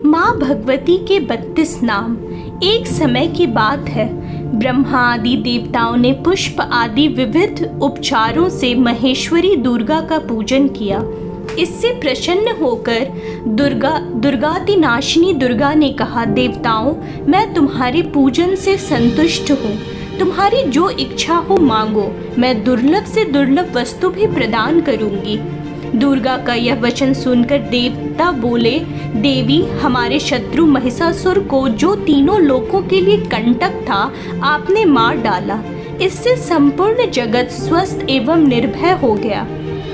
माँ भगवती के 32 नाम। एक समय की बात है, ब्रह्मा आदि देवताओं ने पुष्प आदि विविध उपचारों से महेश्वरी दुर्गा का पूजन किया। इससे प्रसन्न होकर दुर्गातिनाशिनी दुर्गा ने कहा, देवताओं, मैं तुम्हारे पूजन से संतुष्ट हूँ। तुम्हारी जो इच्छा हो मांगो, मैं दुर्लभ से दुर्लभ वस्तु भी प्रदान करूँगी। दुर्गा का यह वचन सुनकर देवता बोले, देवी, हमारे शत्रु महिषासुर को, जो तीनों लोकों के लिए कंटक था, आपने मार डाला। इससे संपूर्ण जगत स्वस्थ एवं निर्भय हो गया।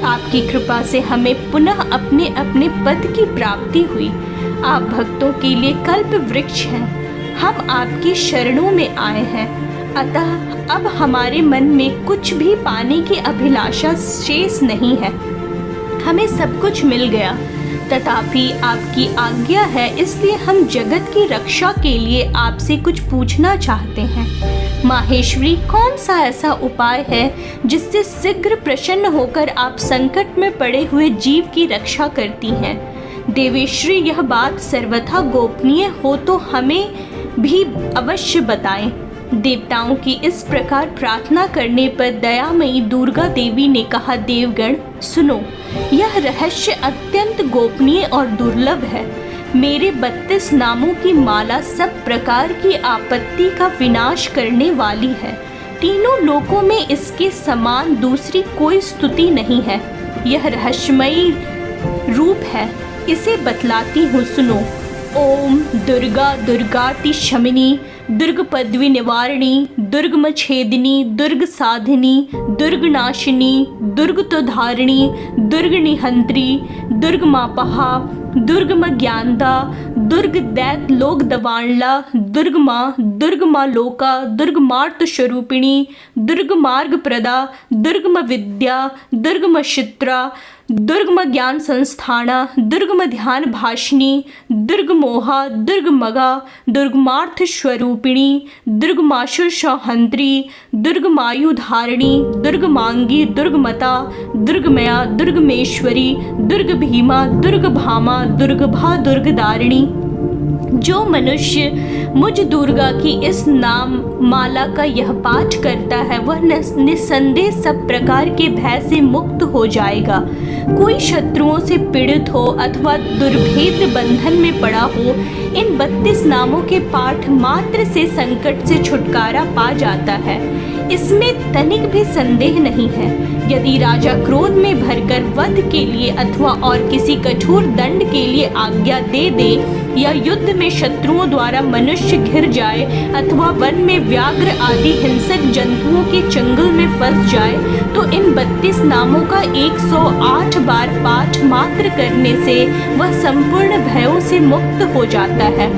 आपकी कृपा से हमें पुनः अपने अपने पद की प्राप्ति हुई। आप भक्तों के लिए कल्प वृक्ष हैं। हम आपकी शरणों में आए हैं, अतः अब हमारे मन में कुछ भी पाने की अभिलाषा शेष नहीं है। हमें सब कुछ मिल गया, तथापि आपकी आज्ञा है, इसलिए हम जगत की रक्षा के लिए आपसे कुछ पूछना चाहते हैं। माहेश्वरी, कौन सा ऐसा उपाय है जिससे शीघ्र प्रसन्न होकर आप संकट में पड़े हुए जीव की रक्षा करती हैं? देवेश्वरी, यह बात सर्वथा गोपनीय हो तो हमें भी अवश्य बताएं। देवताओं की इस प्रकार प्रार्थना करने पर दयामयी दुर्गा देवी ने कहा, देवगण सुनो, यह रहस्य अत्यंत गोपनीय और दुर्लभ है। मेरे 32 नामों की माला सब प्रकार की आपत्ति का विनाश करने वाली है। तीनों लोकों में इसके समान दूसरी कोई स्तुति नहीं है। यह रहस्यमयी रूप है, इसे बतलाती हूँ, सुनो। ओम दुर्गा दुर्गाति शमिनी, दुर्ग पदवी निवारिणी, दुर्गम छेदिनी, दुर्ग साधिनी, दुर्ग नाशिनी, दुर्ग तो धारिणी, दुर्ग निहंत्री, दुर्ग मापहा, दुर्गम ज्ञानदा, दुर्ग दैत लोक दवाणला, दुर्ग माँ लोका, दुर्ग मार्त स्वरूपिणी, दुर्ग मार्ग प्रदा, दुर्गम विद्या, दुर्गम चित्रा, दुर्गम ज्ञान संस्थाना, दुर्गम ध्यान भाषिनी, दुर्ग मोहा, दुर्ग मगा, दुर्गमार्थ स्वरूपिणी, दुर्गमाशु सौहंत्री, दुर्गमायु धारिणी, दुर्गमांगी, दुर्गमता, दुर्गमया, दुर्गमेश्वरी, दुर्ग भीमा, दुर्ग भामा, दुर्गभा, दुर्गदारिणी। जो मनुष्य मुझ दुर्गा की इस नाम माला का यह पाठ करता है, वह निस्संदेह सब प्रकार के भय से मुक्त हो जाएगा। कोई शत्रुओं से पीड़ित हो अथवा दुर्भेद्य बंधन में पड़ा हो, इन 32 नामों के पाठ मात्र से संकट से छुटकारा पा जाता है। इसमें तनिक भी संदेह नहीं है। यदि राजा क्रोध में भरकर वध के लिए अथवा और किसी कठोर दंड के लिए आज्ञा दे दे, या युद्ध में शत्रुओं द्वारा मनुष्य घिर जाए अथवा वन में व्याघ्र आदि हिंसक जंतुओं के चंगुल में फंस जाए, तो इन 32 नामों का 108 बार पाठ मात्र करने से वह संपूर्ण भयों से मुक्त हो जाता है।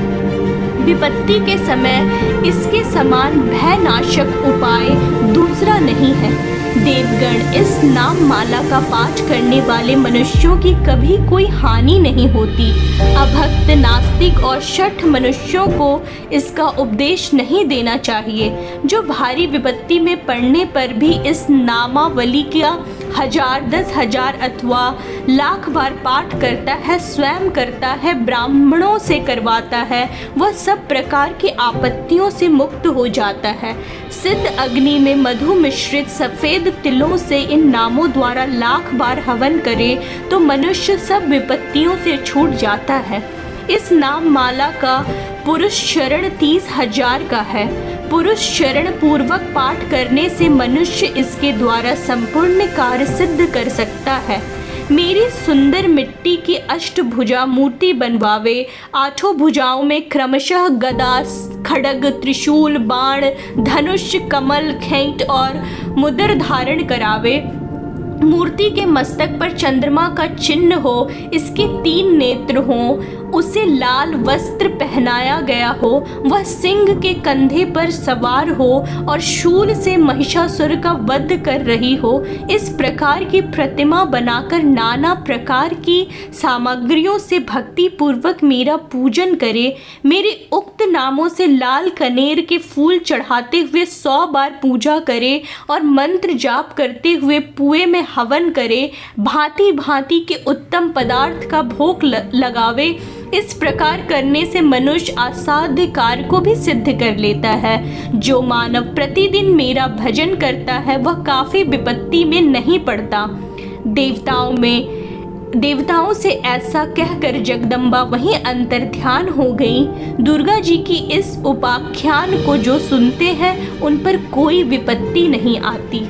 विपत्ति के समय इसके समान भयनाशक उपाय दूसरा नहीं है। देवगण, इस नाम माला का पाठ करने वाले मनुष्यों की कभी कोई हानि नहीं होती। अभक्त, नास्तिक और शठ मनुष्यों को इसका उपदेश नहीं देना चाहिए। जो भारी विपत्ति में पड़ने पर भी इस नामावली का 1000, 10,000 अथवा लाख बार पाठ करता है, स्वयं करता है, ब्राह्मणों से करवाता है, वह सब प्रकार की आपत्तियों से मुक्त हो जाता है। सिद्ध अग्नि में मधु मिश्रित सफ़ेद तिलों से इन नामों द्वारा लाख बार हवन करे तो मनुष्य सब विपत्तियों से छूट जाता है। इस नाम माला का पुरुष शरण 30,000 का है। पुरुष शरण पूर्वक पाठ करने से मनुष्य इसके द्वारा संपूर्ण कार्य सिद्ध कर सकता है। मेरी सुंदर मिट्टी की अष्टभुजा मूर्ति बनवावे, 8 भुजाओं में क्रमशः गदा, खड्ग, त्रिशूल, बाण, धनुष, कमल, खेंट और मुद्र धारण करावे। मूर्ति के मस्तक पर चंद्रमा का चिन्ह हो, इसके 3 नेत्र हों, उसे लाल वस्त्र पहनाया गया हो, वह सिंह के कंधे पर सवार हो और शूल से महिषासुर का वध कर रही हो। इस प्रकार की प्रतिमा बनाकर नाना प्रकार की सामग्रियों से भक्ति पूर्वक मेरा पूजन करे। मेरे उक्त नामों से लाल कनेर के फूल चढ़ाते हुए 100 बार पूजा करे और मंत्र जाप करते हुए पुए में हवन करे। भांति भांति के उत्तम पदार्थ का भोग लगावे इस प्रकार करने से मनुष्य असाध्य कार्य को भी सिद्ध कर लेता है। जो मानव प्रतिदिन मेरा भजन करता है वह काफी विपत्ति में नहीं पड़ता। देवताओं से ऐसा कहकर जगदम्बा वहीं अंतर्ध्यान हो गई। दुर्गा जी की इस उपाख्यान को जो सुनते हैं उन पर कोई विपत्ति नहीं आती।